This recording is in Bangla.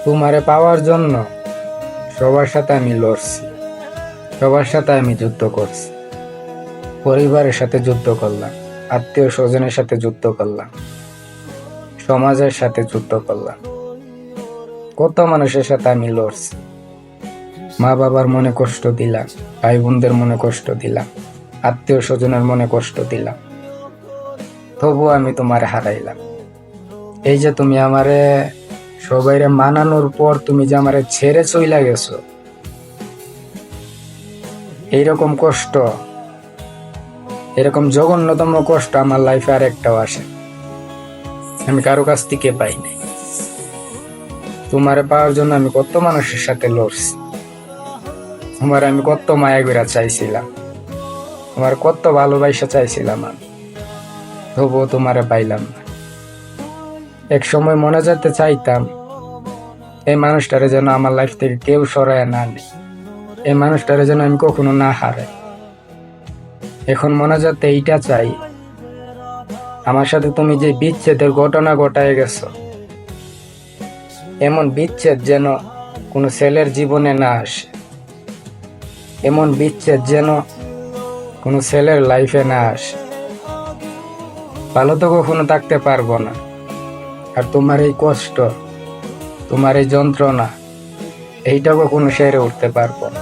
তোমারে পাওয়ার জন্য সবার সাথে আমি লড়ছি, সবার সাথে আমি যুদ্ধ করছি। পরিবারের সাথে যুদ্ধ করলাম, আত্মীয় স্বজনের সাথে যুদ্ধ করলাম, সমাজের সাথে যুদ্ধ করলাম। কত মানুষের সাথে আমি লড়ছি। মা বাবার মনে কষ্ট দিলাম, ভাই বোনদের মনে কষ্ট দিলাম, আত্মীয় স্বজনের মনে কষ্ট দিলাম। তবুও আমি তোমারে হারাইলাম। এই যে তুমি আমারে সবাইরে মানানোর পর তুমি যে আমারে ছেড়ে চইলা গেছো, এইরকম কষ্ট, এরকম জঘন্যতম কষ্ট আমার লাইফে আর একটাও আসে, আমি কারো কাছ থেকে পাই নাই। তোমারে পাওয়ার জন্য আমি কত মানুষের সাথে লড়ছি, তোমার আমি কত মায়া করে চাইছিলাম, তোমার কত ভালোবাসা চাইছিলাম আমি, তবুও তোমারে পাইলাম না। এক সময় মনে যেতে চাইতাম এই মানুষটারে যেন আমার লাইফ থেকে কেউ সরায় না নেই, এই মানুষটারে যেন আমি কখনো না হারাই। এখন মনে যাতে এইটা চাই, আমার সাথে তুমি যে বিচ্ছেদের ঘটনা ঘটায় গেছো, এমন বিচ্ছেদ যেন কোনো ছেলের জীবনে না আসে, এমন বিচ্ছেদ যেন কোনো ছেলের লাইফে না আসে। ভালো তো কখনো থাকতে পারবো না, আর তোমার এই কষ্ট, তোমার এই যন্ত্রণা, এইটা কখনো সেরে উঠতে পারবো না।